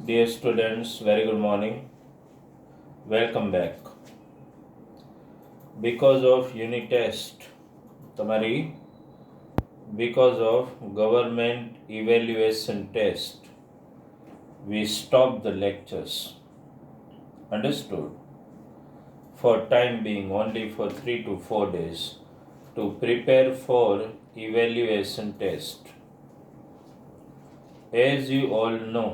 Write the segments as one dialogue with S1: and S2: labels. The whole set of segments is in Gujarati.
S1: Dear students, very good morning. Welcome back. Because of unit test, તમારી because of government evaluation test, we stopped the lectures. Understood? For time being, only for 3 to 4 days to prepare for evaluation test. As you all know,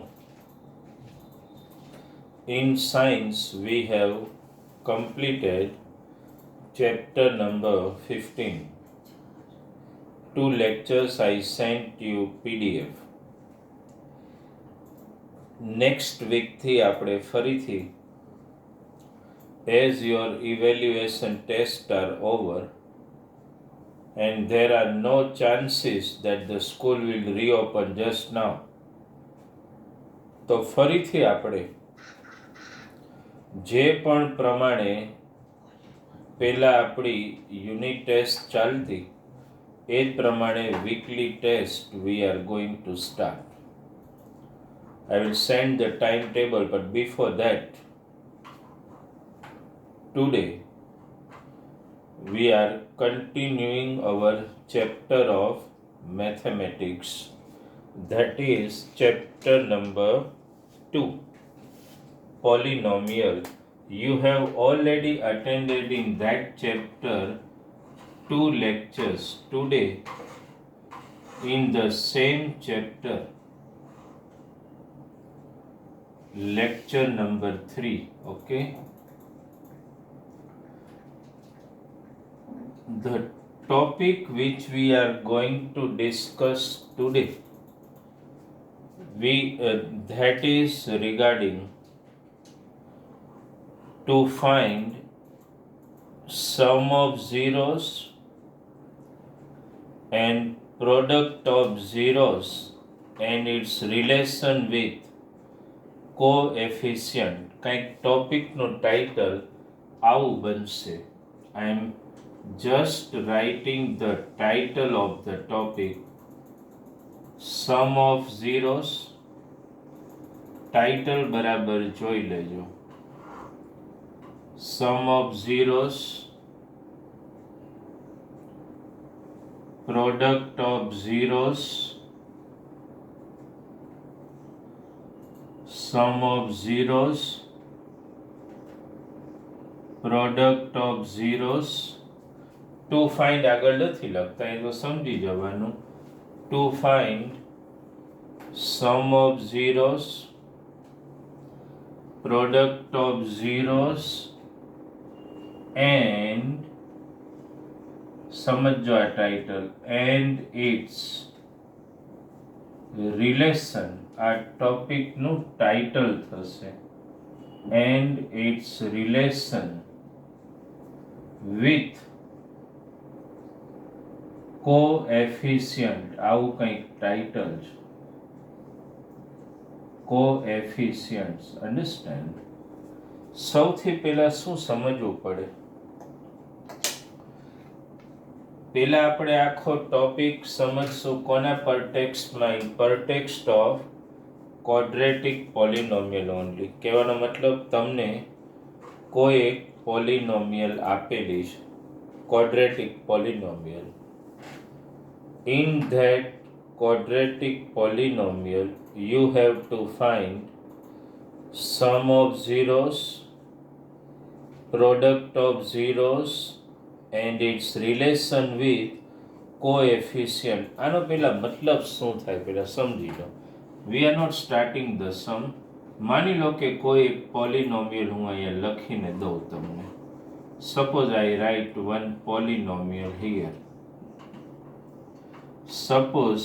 S1: in science we have completed chapter number 15. 2 lectures I sent you PDF. Next week થી આપણે ફરીથી as your evaluation tests are over and there are no chances that the school will reopen just now, તો ફરીથી આપણે જે પણ પ્રમાણે પહેલા આપણી યુનિટ ટેસ્ટ ચાલતી એ જ પ્રમાણે weekly test we are going to start. I will send the timetable, but before that, today we are continuing our chapter of mathematics, that is chapter number 2, polynomial. You have already attended in that chapter 2 lectures. Today, in the same chapter, lecture number 3, okay? The topic which we are going to discuss today, that is regarding to find sum of zeros and product of zeros and its relation with coefficient. કંઈક ટોપિકનું ટાઇટલ આવું બનશે. I am just writing the title of the topic, sum of zeros. Title બરાબર જોઈ લેજો. Sum of zeros, product of zeros, sum of zeros, product of zeros. To find આગળ નથી લખતા, એ તો સમજી જવાનું. To find sum of zeros, product of zeros and સમજો આ ટાઇટલ and its relation. આ ટોપિકનું ટાઇટલ થશે and its relation with coefficient. આવું કંઈક ટાઇટલ છે. coefficients. Understand? સૌથી પહેલા શું સમજવું પડે? પહેલા આપણે આખો ટોપિક સમજશું કોના પર ટેક્સ્ટમાં? પર ટેક્સ્ટ ઓફ ક્વોડ્રેટિક પોલિનોમિયલ ઓનલી. કહેવાનો મતલબ તમને કોઈ એક પોલિનોમિયલ આપેલી છે, quadratic પોલિનોમિયલ. In that quadratic polynomial, you have to find sum of zeros, product of zeros and its relation with coefficient. આનો પહેલા મતલબ શું થાય પહેલા સમજી લો. We are not starting the sum. માની લો કે કોઈ એક પોલિનોમિયલ હું અહીંયા લખીને દઉં તમને. Suppose I write one polynomial here. Suppose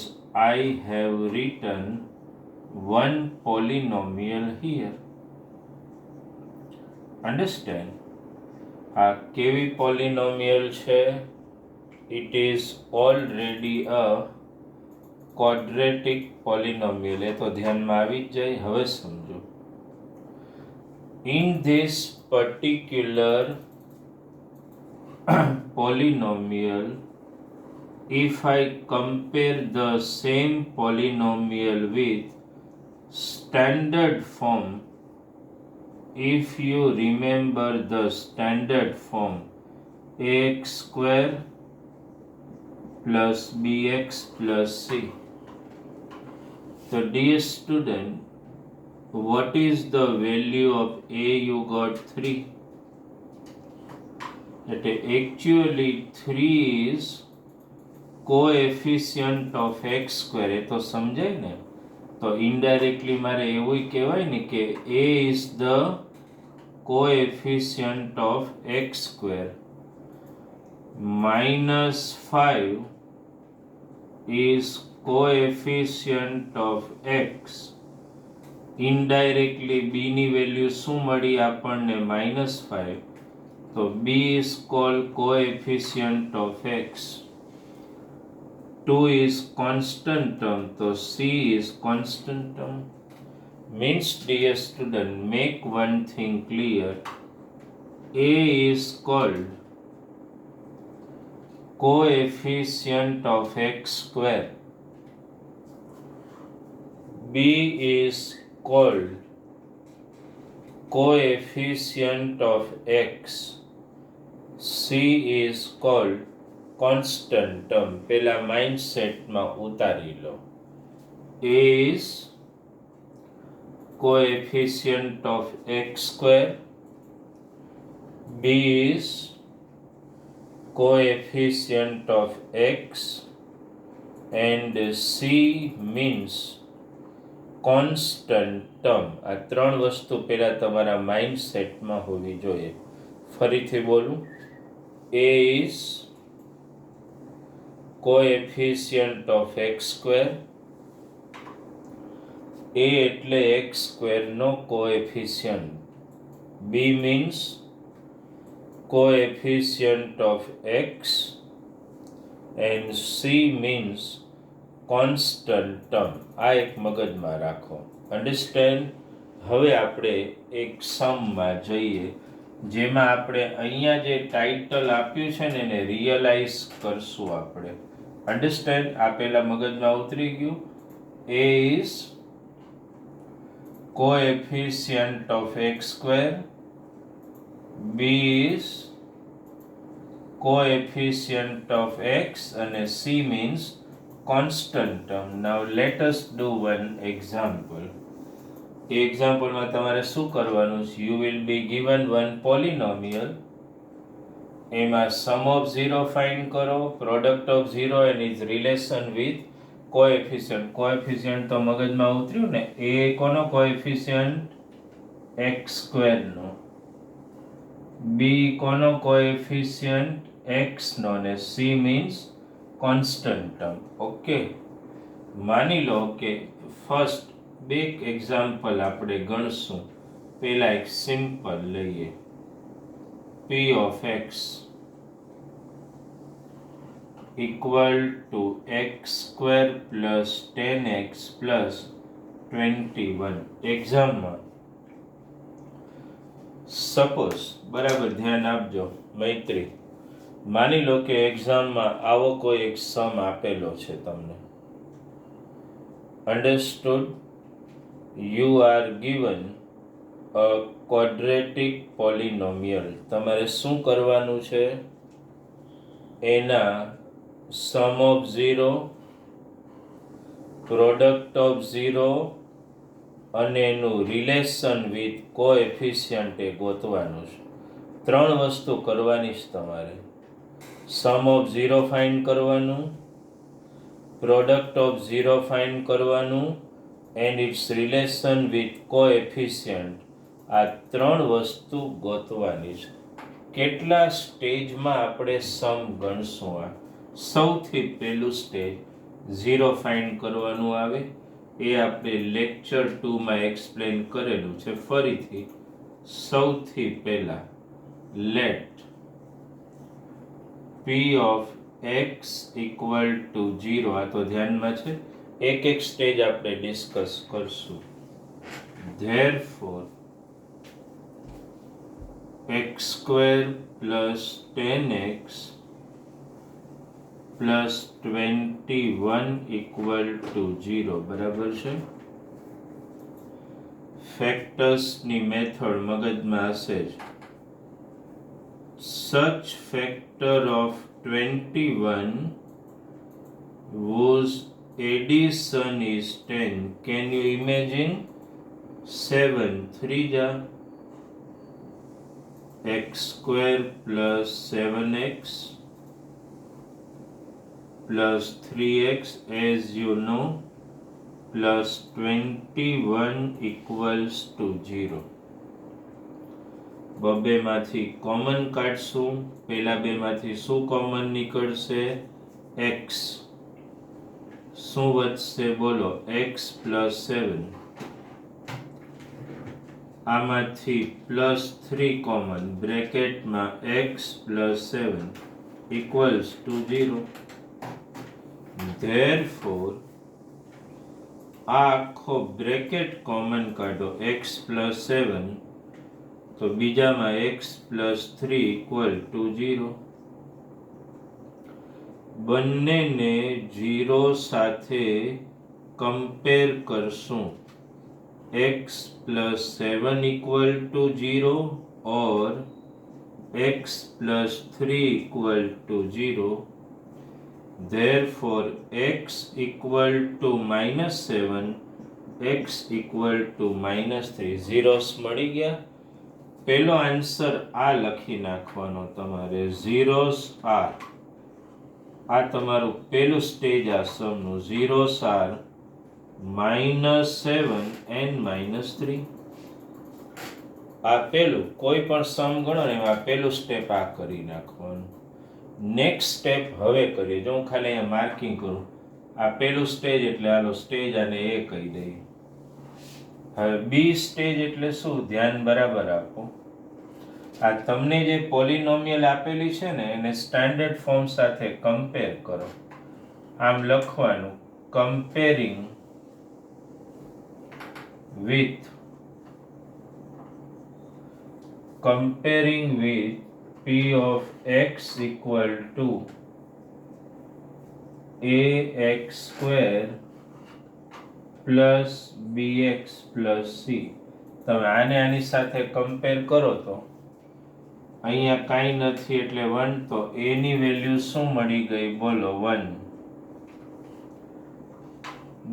S1: I have written one polynomial here. Understand? આ કેવી પોલિનોમિયલ છે? It is already a quadratic polynomial. એ તો ધ્યાનમાં આવી જ જાય. હવે સમજો. In this particular polynomial, if I compare the same polynomial with standard form, if you remember the standard form, ax square plus bx plus c. So dear student, what is the value of a? You got 3. That actually 3 is coefficient of x square. એ તો સમજાય ને? તો ઇનડાયરેક્ટલી મારે એવું કહેવાય ને કે a is the coefficient of x square. -5 is coefficient of x. Indirectly b ની વેલ્યુ શું મળી આપણને? -5. તો b is called coefficient of x. 2 is constant term, so c is constant term. Means, dear student, make one thing clear. A is called coefficient of x square. B is called coefficient of x. C is called constant term. પેલા માઇન્ડસેટમાં ઉતારી લો. A is coefficient of x square. B is coefficient of x. And C means constant term. આ ત્રણ વસ્તુ પહેલા તમારા માઇન્ડસેટમાં હોવી જોઈએ. ફરીથી બોલું. A is coefficient of x square. A એટલે x square no coefficient. B means coefficient of x. And C means constant term. આ એક મગજમાં રાખો. અન્ડરસ્ટેન્ડ? હવે આપણે એક સમમાં જઈએ, જેમાં આપણે અહીંયા જે ટાઇટલ આપ્યું છે ને એને રિયલાઇઝ કરશું આપણે. અન્ડરસ્ટેન્ડ? આ પહેલા મગજમાં ઉતરી ગયું. A is coefficient of x square. B is coefficient of x and C means constant term. Now let us do one example. એ એક્ઝામ્પલમાં તમારે શું કરવાનું છે? You will be given one polynomial. એમાં sum of 0 find કરો, product of 0 and its relation with coefficient. Coefficient તો મગજમાં ઉતર્યું ને? એ કોનો coefficient? x square નો. B કોનો coefficient? x નો. અને C means constant term. Okay, માની લો કે ફર્સ્ટ બે એક્ઝામ્પલ આપણે ગણશું. પહેલા એક સિમ્પલ લઈએ. P of x equal to x square plus 10x plus 21. એક્ઝામમાં સપોઝ, બરાબર ધ્યાન આપજો મૈત્રી, માની લો કે એક્ઝામમાં આવો કોઈ એક સમ આપેલો છે તમને. Understood? You are given a quadratic પોલિનોમિયલ. તમારે શું કરવાનું છે? એના સમ ઓફ 0, પ્રોડક્ટ ઓફ 0 અને એનું રિલેશન વિથ કોએફિશિયન્ટ એ ગોતવાનું છે. ત્રણ વસ્તુ કરવાની છે તમારે. સમ ઓફ 0 ફાઇન્ડ કરવાનું, પ્રોડક્ટ ઓફ 0 ફાઇન્ડ કરવાનું and its relation with coefficient. આ ત્રણ વસ્તુ ગોતવાની છે. કેટલા સ્ટેજમાં આપણે સમ ગણશું? આ સૌથી પહેલું સ્ટેજ 0 ફાઇન્ડ કરવાનું આવે. એ આપણે લેક્ચર 2માં એક્સપ્લેન કરેલું છે. ફરીથી સૌથી પહેલા late P of x equal to 0. આ તો ધ્યાનમાં છે. એક એક સ્ટેજ આપણે ડિસ્કસ કરશું. Therefore x square plus 10x plus 21 equal to 0. બરાબર છે? ફેક્ટર્સની મેથડ મગજમાં હશે જ. Such factor of 21 whose addition is 10. Can you imagine? 7 3 ja x square plus 7x plus 3x, as you know, plus 21 equals to 0. બબે માંથી કોમન કાઢશું. પહેલા બે માંથી શું કોમન નીકળશે? x. શું વધશે બોલો? x plus 7. આમાંથી પ્લસ 3 કોમન, બ્રેકેટમાં x plus 7 equals to 0. Therefore, આ આખો બ્રેકેટ કોમન કાઢો, x plus 7, તો બીજામાં x plus 3 equal to 0. બંનેને 0 સાથે કમ્પેર કરશું. x plus 7 equal to 0 or x plus 3 equal to 0. Therefore, x equal to -7, x equal to -3. zeros મળી ગયા. પહેલો આન્સર આ લખી નાખવાનો તમારે. zeros are, આ તમારું પહેલું સ્ટેજ આ સમનું. zeros are -7 and -3. આ પહેલું કોઈ પણ સમ ગણો ને એમાં પહેલું સ્ટેપ આ કરી નાખવાનું. નેક્સ્ટ સ્ટેપ હવે કરીએ. જો હું ખાલી અહીંયા માર્કિંગ કરું, આ પહેલું સ્ટેજ એટલે આલો સ્ટેજ અને એ કહી દઈએ. હવે બી સ્ટેજ એટલે શું? ધ્યાન બરાબર આપો. આ તમને જે પોલિનોમિયલ આપેલી છે ને એને સ્ટાન્ડર્ડ ફોર્મ સાથે કમ્પેર કરો. આમ લખવાનું, comparing with p of x equal to ax square plus bx plus c. તમે આને આની સાથે કમ્પેર કરો તો અહીંયા કાંઈ નથી એટલે 1, તો a ની વેલ્યુ શું મળી ગઈ બોલો? 1.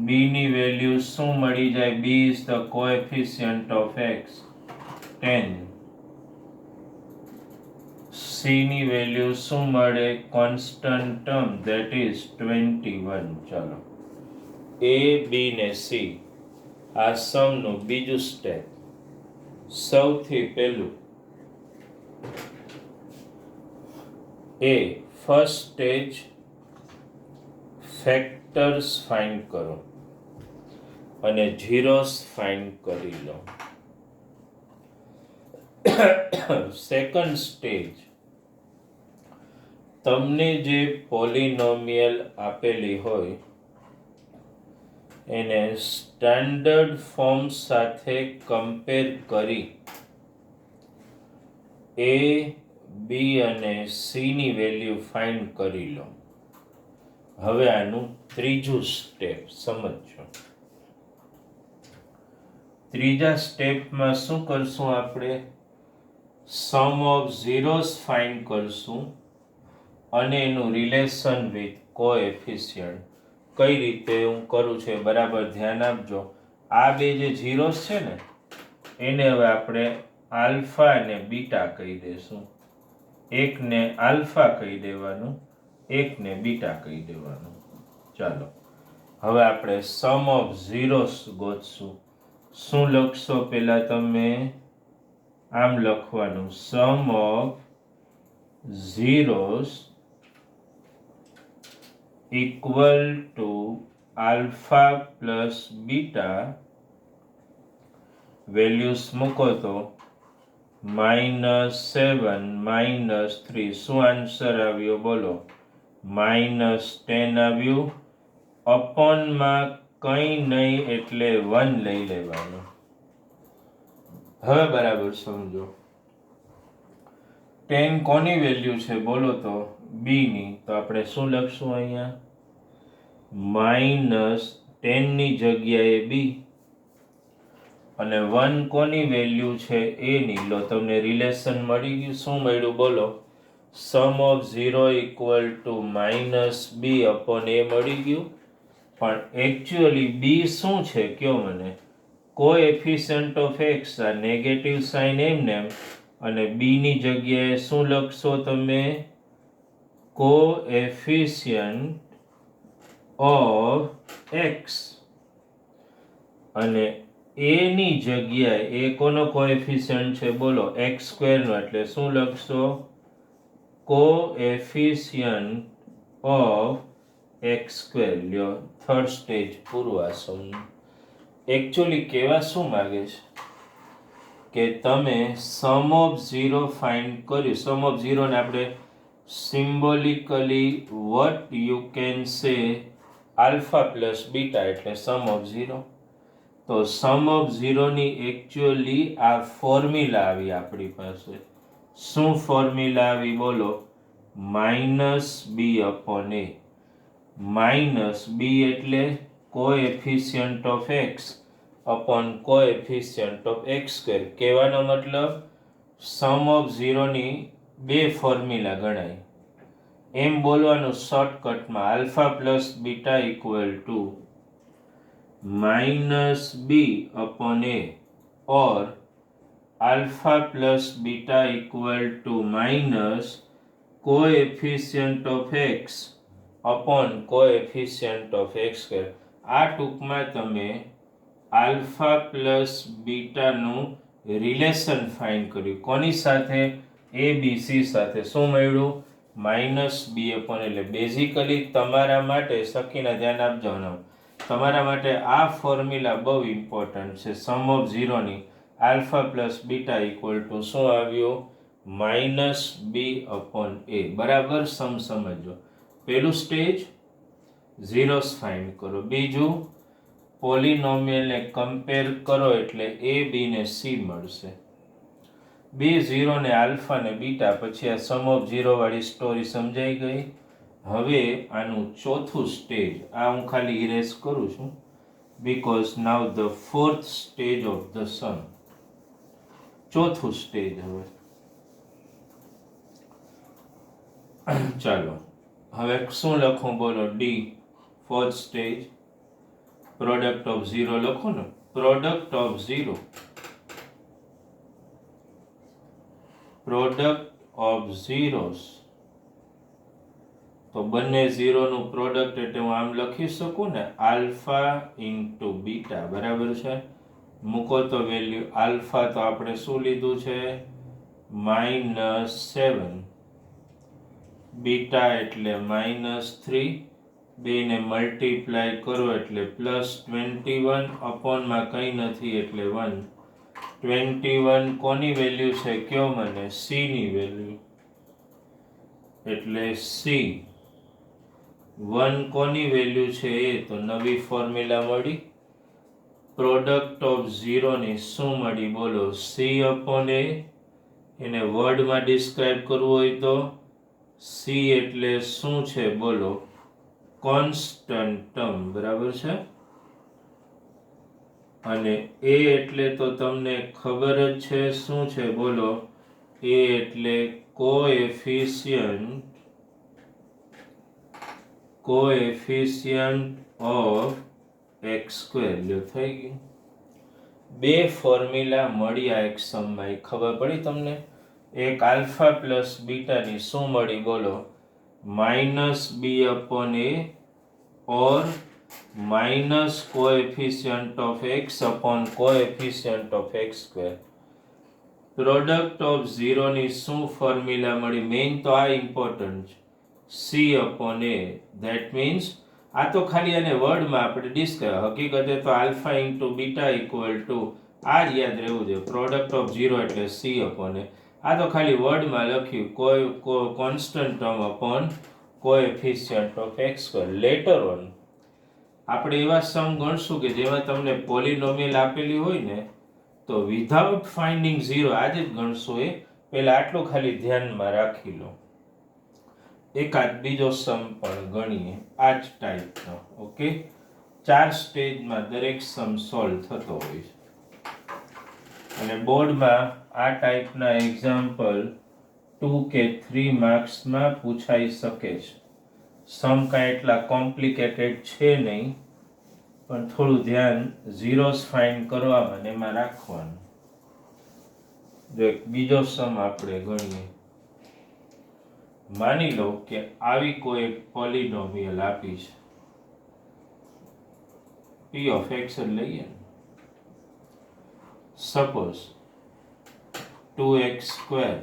S1: b ની વેલ્યુ શું મળી જાય? b is the coefficient of x, 10. c ની વેલ્યુ શું મળે? Constant term, that is 21. ચલો, a b ને c આ સમનું બીજું સ્ટેપ. સૌથી પહેલું a first stage, factors find કરો અને zeros ફાઇન્ડ કરી લો. સેકન્ડ સ્ટેજ, તમને જે પોલિનોમિયલ આપેલી હોય એને સ્ટાન્ડર્ડ ફોર્મ સાથે કમ્પેર કરી a, b અને c ની વેલ્યુ ફાઇન્ડ કરી લો. હવે આનું ત્રીજું સ્ટેપ સમજો. ત્રીજા સ્ટેપમાં શું કરશું આપણે? સમ ઓફ ઝીરોસ ફાઇન્ડ કરશું અને એનું રિલેશન વિથ કોએફિશિયન્ટ. કઈ રીતે હું કરું છું બરાબર ધ્યાન આપજો. આ બે જે ઝીરોસ છે ને એને હવે આપણે આલ્ફા અને બીટા કહી દઈશું. એકને આલ્ફા કહી દેવાનું, એકને બીટા કહી દેવાનું. ચાલો હવે આપણે સમ ઓફ ઝીરોસ ગોતશું. શું લખશો? પહેલા તમે આમ લખવાનું, sum of zeros equal to alpha plus beta. Values મૂકો તો -7 -3. શું આન્સર આવ્યો બોલો? -10 આવ્યું. અપોનમાં કંઈ નહીં એટલે 1 લઈ લેવાનું. હવે બરાબર સમજો. 10 કોની વેલ્યુ છે બોલો તો? b ની. તો આપણે શું લખશું અહીંયા? -10 ની જગ્યાએ b. અને 1 કોની વેલ્યુ છે એની. લો તમને રિલેશન મળી ગયું. શું મળ્યું બોલો? Sum of 0 equal to -b upon a મળી ગયું. પણ એકચ્યુઅલી b શું છે કયો મને? કોએફિશિયન્ટ ઓફ x આ નેગેટિવ સાઇન એમને અને b ની જગ્યાએ શું લખશો તમે? કોએફિશિયન્ટ ઓફ x અને a ની જગ્યાએ એ કોનો કોએફિશિયન્ટ છે બોલો? x² નો. એટલે શું લખશો? Coefficient of x². લ્યો થર્ડ સ્ટેજ પૂરું. આ સમ એકચ્યુઅલી કહેવા શું માંગે છે કે તમે સમ ઓફ 0 ફાઇન્ડ કર્યું. સમ ઓફ 0 ને આપણે symbolically what you can say alpha plus beta એટલે સમ ઓફ 0. તો સમ ઓફ 0 ની એકચ્યુઅલી આ ફોર્મ્યુલા આવી આપણી પાસે. શું ફોર્મ્યુલા આવી બોલો? -b upon a. -b એટલે coefficient of x upon coefficient of x². કહેવાનો મતલબ સમ ઓફ 0 ની બે ફોર્મ્યુલા ગણાય. એમ બોલવાનું શોર્ટકટમાં alpha plus beta equal to -b upon a or alpha plus beta equal to minus coefficient of x upon coefficient of x². આ ટૂંકમાં તમે આલ્ફા પ્લસ બીટાનું રિલેશન ફાઇન્ડ કર્યું. કોની સાથે? ABC સાથે. શું મળ્યું? -b upon. એટલે બેઝિકલી તમારા માટે સખીના ધ્યાન આપજો ને, તમારા માટે આ ફોર્મ્યુલા બહુ ઇમ્પોર્ટન્ટ છે. સમ ઓફ 0 ની alpha plus beta equal two શું આવ્યું? -b upon a. બરાબર સમ સમજો. પહેલું સ્ટેજ ઝીરોસ ફાઇન્ડ કરો. બીજું પોલિનોમિયલને કમ્પેર કરો એટલે a b ને c મળશે. બે 0 ને આલ્ફા ને બીટા. પછી આ સમ ઓફ 0 વાળી સ્ટોરી સમજાઈ ગઈ. હવે આનું ચોથું સ્ટેજ, આ હું ખાલી ઇરેઝ કરું છું because now the fourth stage of the sum. ચોથું સ્ટેજ હવે ચાલો હવે શું લખું બોલો? The fourth stage product of 0 લખો ને. Product of 0 product of zeros. તો બંને 0 નું પ્રોડક્ટ એટલે હું આમ લખી શકું ને આલ્ફા ઇન્ટુ બીટા. બરાબર છે? મૂકો તો વેલ્યુ આલ્ફા તો આપણે શું લીધું છે? -7. બીટા એટલે -3. બેને મલ્ટીપ્લાય કરો એટલે +21 અપોનમાં કંઈ નથી એટલે 1. 21 કોની વેલ્યુ છે કયો મને? c ની વેલ્યુ. એટલે c 1 કોની વેલ્યુ છે એ? તો નવી ફોર્મ્યુલા મળી. પ્રોડક્ટ ઓફ 0 ની શું મળી બોલો? c upon a. એને વર્ડમાં ડિસ્ક્રાઇબ કરવું હોય તો c એટલે શું છે બોલો? Constant term. બરાબર છે? અને a એટલે તો તમને ખબર જ છે શું છે બોલો? a એટલે કોએફિશિયન્ટ ઓફ x². લ્યો થઈ ગયું. બે ફોર્મ્યુલા મળ્યા એક સમમાં. ખબર પડી તમને? એક આલ્ફા પ્લસ બીટાની શું મળી બોલો? -b upon a or minus coefficient of x upon coefficient of x². Product of 0 ની શું ફોર્મ્યુલા મળી? મેઇન તો આ ઇમ્પોર્ટન્ટ છે. c upon a. That means આ તો ખાલી આને વર્ડમાં આપણે ડિસ્કસ. હકીકતે તો alpha into beta equal two આ જ યાદ રહેવું જોઈએ. પ્રોડક્ટ ઓફ 0 એટલે c upon a. આ તો ખાલી વર્ડમાં લખ્યું constant term upon coefficient of x². Letter on આપણે એવા સમ ગણશું કે જેમાં તમને પોલિનોમિયલ આપેલી હોય ને તો વિધાઉટ ફાઇન્ડિંગ 0 આજે જ ગણશું. એ પહેલા આટલું ખાલી ધ્યાનમાં રાખી લો. એકાદ બીજો સમ પણ ગણીએ આ જ ટાઈપનો. ઓકે, 4 સ્ટેજમાં દરેક સમ સોલ્વ થતો હોય છે. અને બોર્ડમાં આ ટાઈપના એક્ઝામ્પલ 2 કે 3 માર્ક્સમાં પૂછાઈ શકે છે. સમ કાંઈ એટલા કોમ્પ્લિકેટેડ છે નહીં, પણ થોડું ધ્યાન ઝીરોસ ફાઇન્ડ કરવામાં ને એમાં રાખવાનું. જો એક બીજો સમ આપણે ગણીએ. માની લો કે આવી કોઈ એક પોલિનોમિયલ આપી છે, p of x જ લઈએ. સપોઝ 2x²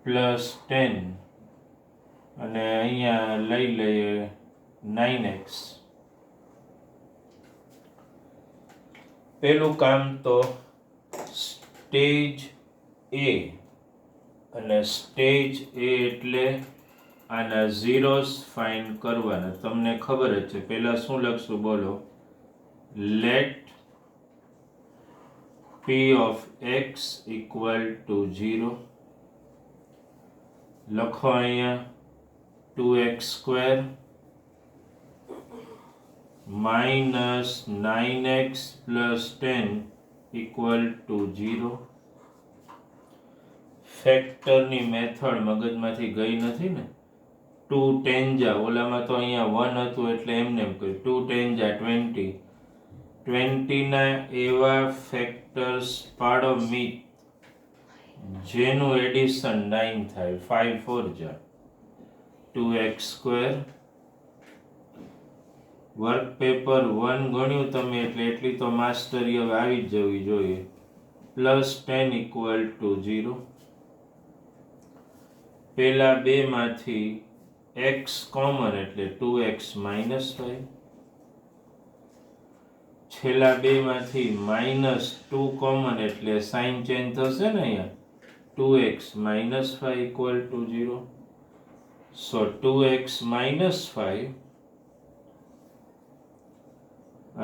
S1: પ્લસ 10 અને અહીંયા લઈ લઈએ 9x. પેલું કામ તો સ્ટેજ A, અને સ્ટેજ A એટલે આના ઝીરોસ ફાઇન્ડ કરવાના. તમને ખબર જ છે. પહેલા શું લખશું બોલો? Let p of x equal to 0. લખો અહીંયા 2x² minus 9x plus 10 equal to 0. ફેક્ટરની method મગજમાંથી ગઈ નથી ને. 2 10 જા, ઓલામાં તો અહીંયા 1 હતું એટલે એમને એમ કર્યું. 2 10 જા 20. 20 ના એવા ફેક્ટર્સ પાડો મિત જેનું એડિશન 9 થાય. 5 4 જા 2x². વર્ક પેપર 1 ગણ્યું તમે એટલે એટલી તો માસ્ટરી હવે આવી જ જવી જોઈએ. Plus 10 equal to 0. પેલા બે માંથી x કોમન એટલે 2x minus 5. છેલ્લા બે માંથી -2 કોમન એટલે સાઇન ચેન્જ થશે ને અહીંયા. 2x minus 5 equal to 0. So 2x minus 5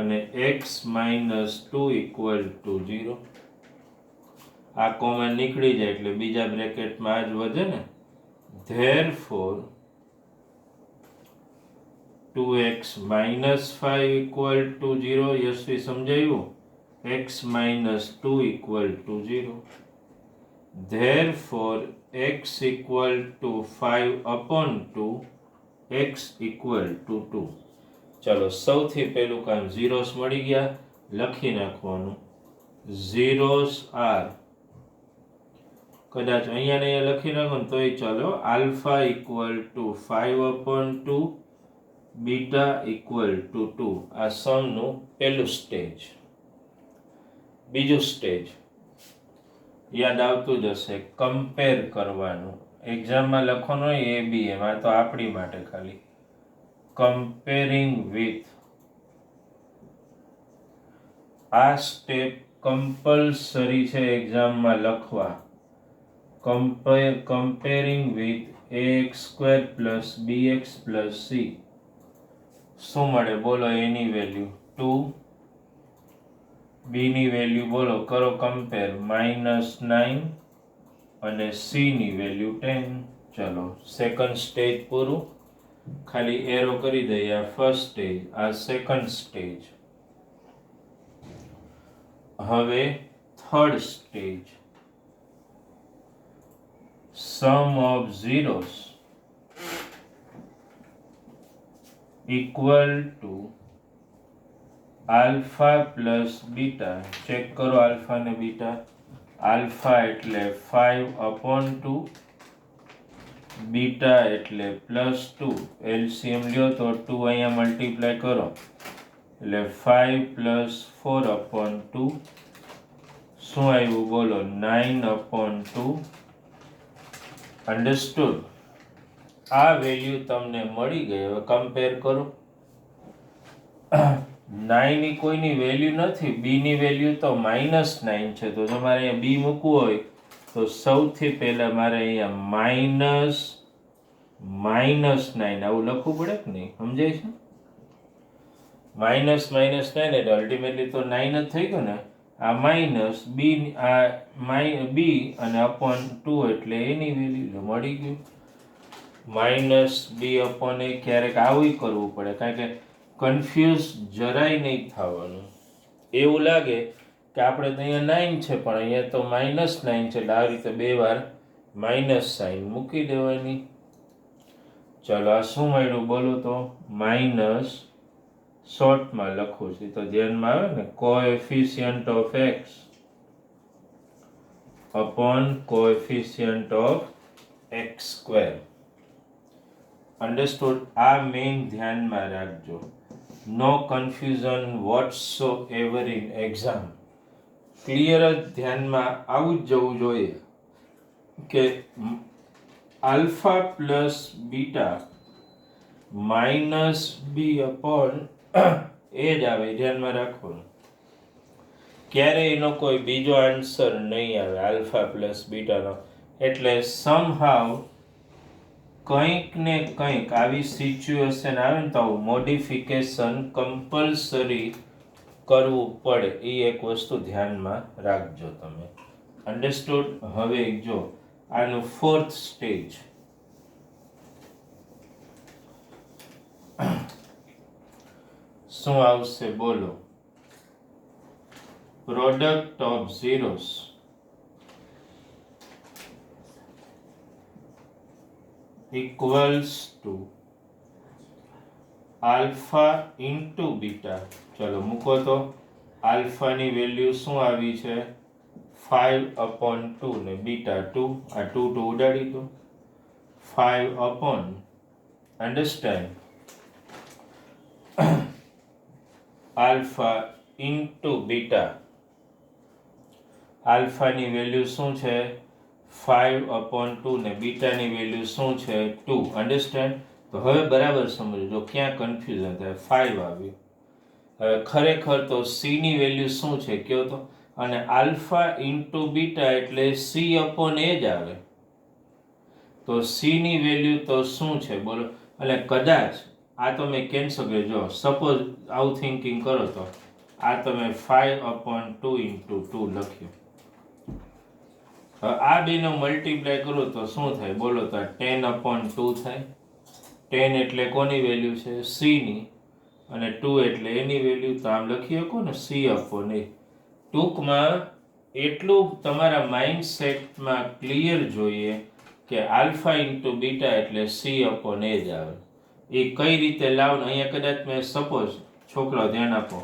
S1: અને x minus 2 equal to 0. આ કોમન નીકળી જાય એટલે બીજા બ્રેકેટમાં આ જ વધે ને. Therefore 2x minus 5 equal to 0. Yashvi સમજાયું? x minus 2 equal to 0. Therefore x equal to 5 upon 2, x equal to 2. ચલો સૌથી પહેલું કામ ઝીરોસ મળી ગયા, લખી નાખવાનું. ઝીરોસ આર કદાચ અહીંયા ને અહીંયા લખી નાખો ને તોય ચાલો. Alpha equal to 5 upon 2, beta equal two 2. આ સમનું પહેલું સ્ટેજ. બીજું સ્ટેજ યાદ આવતું જ હશે, કમ્પેર કરવાનું. એક્ઝામમાં લખવાનું હોય એ બી એમ, આ તો આપણી માટે ખાલી. Comparing with. આ સ્ટેપ કમ્પલસરી છે એક્ઝામમાં લખવા. Comparing with ax² plus bx plus c. શું મળે બોલો? એની વેલ્યુ 2, b ની વેલ્યુ બોલો કરો કમ્પેર -9 અને c ની વેલ્યુ 10. ચલો સેકન્ડ સ્ટેજ પૂરું. ખાલી એરો કરી દઈએ. આ ફર્સ્ટ સ્ટેજ, આ સેકન્ડ સ્ટેજ. હવે third stage. Sum of zeros equal to alpha plus beta. Check કરો આલ્ફા ને બીટા. આલ્ફા એટલે 5 upon 2, બીટા એટલે +2. એલસીએમ લ્યો તો 2 અહીંયા મલ્ટીપ્લાય કરો એટલે 5 + 4 upon 2. શું આવ્યું બોલો? 9 upon 2. અન્ડરસ્ટુડ? આ વેલ્યુ તમને મળી ગઈ. હવે કમ્પેર કરો. 9 ની કોઈની વેલ્યુ નથી. b ની વેલ્યુ તો -9 છે. તો તમારે અહીંયા b મૂકવું હોય તો સૌથી પહેલા મારે અહીંયા -9 આવું લખવું પડે કે નહીં? સમજાય છે? -9 એટલે અલ્ટિમેટલી તો 9 જ થઈ ગયું ને. આ માઇનસ b, આ b અને અપોન 2 એટલે એની વેલ્યુ મળી ગયું. -b upon a. ક્યારેક આવું કરવું પડે કારણ કે કન્ફ્યુઝ જરાય નહીં થવાનું. એવું લાગે કે આપણે તો અહીંયા 9 છે પણ અહીંયા તો -9 છે, એટલે આ રીતે 2 વાર માઇનસ સાઇન મૂકી દેવાની. ચલો આ શું મળ્યું બોલો તો? માઇનસ, શોર્ટમાં લખું છું તો ધ્યાનમાં આવે ને, coefficient of x upon coefficient of x square. Understood? આ મેઇન ધ્યાનમાં રાખજો. No confusion whatsoever in exam. Clear જ ધ્યાનમાં આવું જ જવું જોઈએ કે alpha plus beta minus b upon a જ આવે, ધ્યાનમાં રાખવાનું. ક્યારેય એનો કોઈ બીજો આન્સર નહીં આવે આલ્ફા પ્લસ બીટાનો. એટલે સમહાવ કંઈક ને કંઈક આવી સિચ્યુએશન આવે ને તો મોડિફિકેશન કમ્પલસરી કરવું પડે. એ એક વસ્તુ ધ્યાનમાં રાખજો તમે. અન્ડરસ્ટુડ? હવે જો આનું ફોર્થ સ્ટેજ શું આવશે બોલો? Product of zeros equals to alpha into beta. ચલો મૂકો તો. આલ્ફાની વેલ્યુ શું આવી છે? 5/2 ને બીટા 2. આ 2 ઉડાડી દો. 5 અન્ડરસ્ટેન્ડ આલ્ફા ઇન્ટુ બીટા. આલ્ફાની વેલ્યુ શું છે? 5/2 ને બીટાની વેલ્યુ શું છે? 2. અન્ડરસ્ટેન્ડ? તો હવે બરાબર સમજો ક્યાં કન્ફ્યુઝન થાય. 5 આવ્યું. હવે ખરેખર તો સી ની વેલ્યુ શું છે કયો તો? અને આલ્ફા ઇન્ટુ બીટા એટલે C/A જ આવે. તો સી ની વેલ્યુ તો શું છે બોલો? એટલે કદાચ આ તમે કેન્સલ કરી. જો સપોઝ આવું થિંકિંગ કરો તો આ તમે 5/2 ઇન્ટુ 2 લખ્યું. આ બેનો મલ્ટીપ્લાય કરો તો શું થાય બોલો તો? 10/2 થાય. 10 એટલે કોની વેલ્યુ છે? સી ની. અને 2 એટલે એની વેલ્યુ. તો આમ લખી શકો ને C/A. ટૂંકમાં એટલું તમારા માઇન્ડસેટમાં ક્લિયર જોઈએ કે આલ્ફા ઇન્ટુ બીટા એટલે C/A જ આવે. એ કઈ રીતે લાવવાનું? અહીંયા કદાચ મેં સપોઝ, છોકરાઓ ધ્યાન આપો,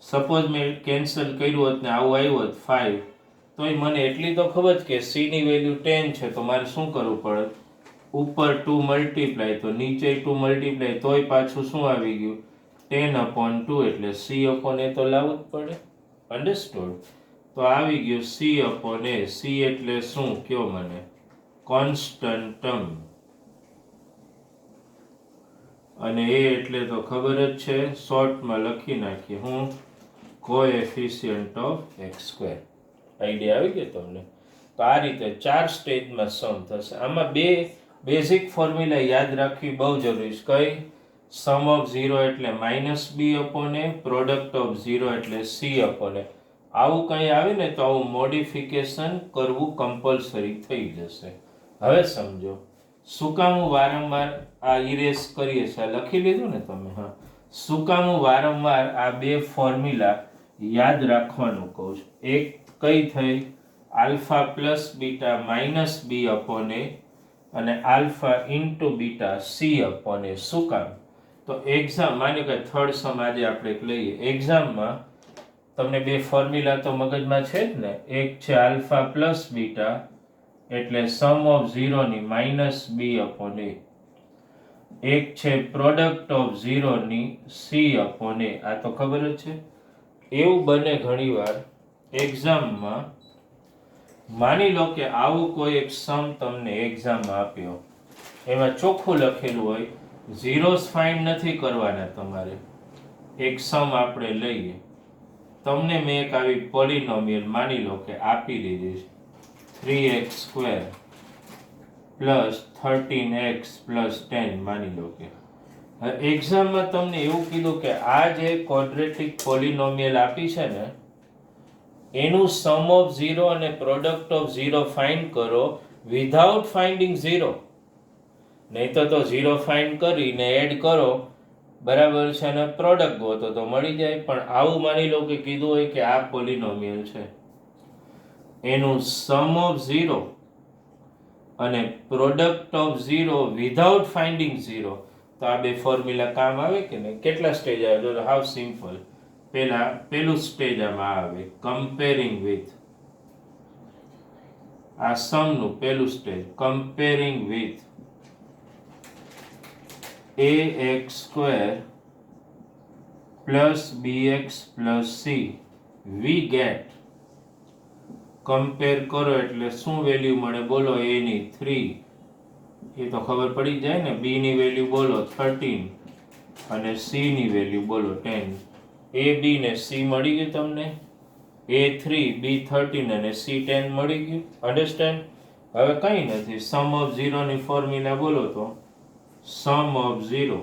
S1: સપોઝ મેં કેન્સલ કર્યું હોત ને આવું આવ્યું હોત 5, તોય મને એટલી તો ખબર જ કે સી ની વેલ્યુ 10 છે. તો મારે શું કરવું પડે? ઉપર 2 મલ્ટીપ્લાય, તો નીચે 2 મલ્ટીપ્લાય, તોય પાછું શું આવી ગયું? 10/2 એટલે C/A તો લાવવું જ પડે. અન્ડરસ્ટુડ? તો આવી ગયું C/A. સી એટલે શું કયો મને? Constant term. અને એ એટલે તો ખબર જ છે, શોર્ટમાં લખી નાખીએ હું coefficient of x square. Idea આવી ગયો તમને? તો આ રીતે 4 સ્ટેજમાં સમ થશે. આમાં 2 બેઝિક ફોર્મ્યુલા યાદ રાખવી બહુ જરૂરી છે. કઈ? સમ ઓફ 0 એટલે -B/A, પ્રોડક્ટ ઓફ 0 એટલે C/A. આવું કંઈ આવે ને તો આવું મોડિફિકેશન કરવું કમ્પલસરી થઈ જશે. હવે સમજો શું કામ હું વારંવાર આ ઇરેઝ કરીએ છીએ? લખી લીધું ને તમે? હા. શું કામ હું વારંવાર આ 2 ફોર્મ્યુલા યાદ રાખવાનું કહું છું? એક કઈ થઈ? આલ્ફા પ્લસ બીટા -B/A અને આલ્ફા ઇન્ટુ બીટા C/A. શું કામ? તો એક્ઝામ, માની કે થર્ડ સમ આજે આપણે લઈએ. એક્ઝામમાં તમને 2 ફોર્મ્યુલા તો મગજમાં છે જ ને. એક છે આલ્ફા પ્લસ બીટા એટલે સમ ઓફ 0 ની -B/A. એક છે પ્રોડક્ટ ઓફ 0 ની C/A. આ તો ખબર જ છે. એવું બને ઘણીવાર એક્ઝામમાં, માની લો કે આવું કોઈ એક સમ તમને એક્ઝામમાં આપ્યો, એમાં ચોખ્ખું લખેલું હોય ઝીરોસ ફાઇન્ડ નથી કરવાના તમારે. એક સમ આપણે લઈએ, તમને મેં એક આવી પોલિનોમિયલ માની લો કે આપી દીધી છે 3x² પ્લસ 13x પ્લસ 10 માની લો કે. એક્ઝામમાં તમને એવું કીધું કે આ જે ક્વોડ્રેટિક પોલિનોમિયલ આપી છે ને એનું સમ ઓફ 0 અને પ્રોડક્ટ ઓફ 0 ફાઇન્ડ કરો વિધાઉટ ફાઇન્ડિંગ 0. નહીં તો 0 ફાઇન્ડ કરીને એડ કરો બરાબર છે, અને પ્રોડક્ટ ગોતો તો મળી જાય. પણ આવું માની લો કે કીધું હોય કે આ પોલિનોમિયલ છે, એનું સમ ઓફ 0 અને પ્રોડક્ટ ઓફ 0 વિધાઉટ ફાઇન્ડિંગ 0, તો આ બે ફોર્મ્યુલા કામ આવે કે નહીં? કેટલા સ્ટેજ આવે? તો હાવ સિમ્પલ. પેલું સ્ટેજ આમાં આવે કમ્પેરિંગ વિથ, આ સમનું પેલું stage comparing with ax² plus bx plus c, we get, compare કરો એટલે શું વેલ્યુ મળે બોલો? a ની 3, એ તો ખબર પડી જાય ને. b ની વેલ્યુ બોલો 13 અને c ની વેલ્યુ બોલો 10. a b ને c મળી ગયું તમને, a 3 b 13 અને c 10 મળી ગયું. અન્ડરસ્ટેન્ડ? હવે કંઈ નથી, સમ ઓફ 0 ની ફોર્મ્યુલા બોલો તો સમ ઓફ 0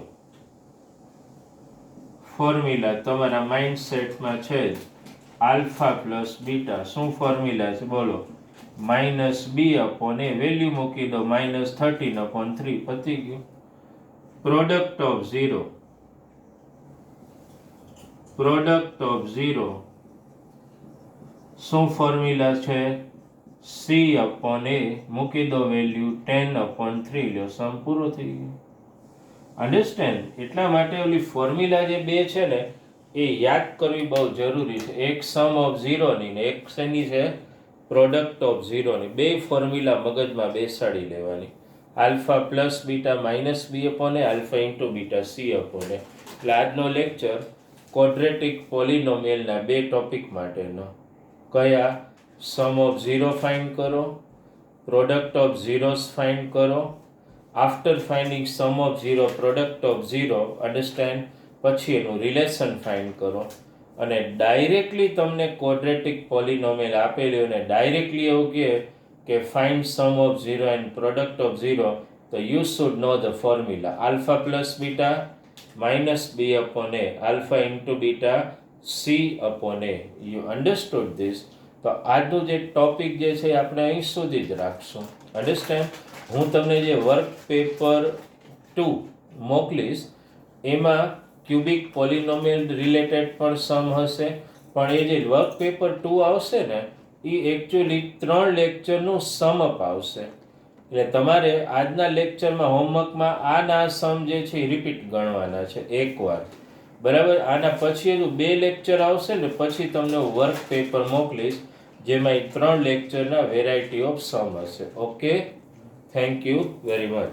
S1: ફોર્મ્યુલા તમારા માઇન્ડસેટમાં છે જ, આલ્ફા પ્લસ બીટા. શું ફોર્મ્યુલા છે બોલો? -b/a, વેલ્યુ મૂકી દો -13/3, પતી ગયું. પ્રોડક્ટ ઓફ 0, પ્રોડક્ટ ઓફ 0 શું ફોર્મ્યુલા છે? c/a, મૂકી દો વેલ્યુ 10/3, લ્યો સમ પૂરો થઈ ગયો. અન્ડરસ્ટેન્ડ? એટલા માટે ઓલી ફોર્મ્યુલા જે બે છે ને એ યાદ કરવી બહુ જરૂરી છે. એક સમ ઓફ 0 ની ને એક શેની છે? પ્રોડક્ટ ઓફ 0 ની. બે ફોર્મ્યુલા મગજમાં બેસાડી લેવાની. Alpha plus beta -b/a, alpha into beta c/a. એટલે આજનો લેક્ચર ક્વોડ્રેટિક પોલિનોમિયલના બે ટોપિક માટેનો. કયા? સમ ઓફ 0 ફાઇન્ડ કરો, પ્રોડક્ટ ઓફ 0 ફાઇન્ડ કરો. After finding sum of 0 product of 0, understand, પછી એનું રિલેશન ફાઇન્ડ કરો. અને ડાયરેક્ટલી તમને ક્વોડ્રેટિક પોલિનોમિયલ આપેલું અને ડાયરેક્ટલી એવું કહે કે find sum of 0 and product of 0, તો you should know the formula alpha plus beta -b/a, alpha into beta c/a. You understood this? તો આજનું જે ટોપિક જે છે આપણે અહીં સુધી જ રાખશું. અન્ડરસ્ટેન્ડ? હું તમને જે વર્ક પેપર 2 મોકલીશ એમાં ક્યુબિક પોલિનોમિયલ રિલેટેડ પણ સમ હશે. પણ એ જે વર્ક પેપર 2 આવશે ને એ એકચ્યુઅલી 3 લેક્ચરનું સમઅપ આવશે. એટલે તમારે આજના લેક્ચરમાં હોમવર્કમાં આના સમ જે છે એ રિપીટ ગણવાના છે એકવાર. બરાબર? આના પછી હજુ 2 લેક્ચર આવશે ને પછી તમને વર્ક પેપર મોકલીશ જેમાં એ 3 લેક્ચરના વેરાયટી ઓફ સમ હશે. Okay, thank you very much.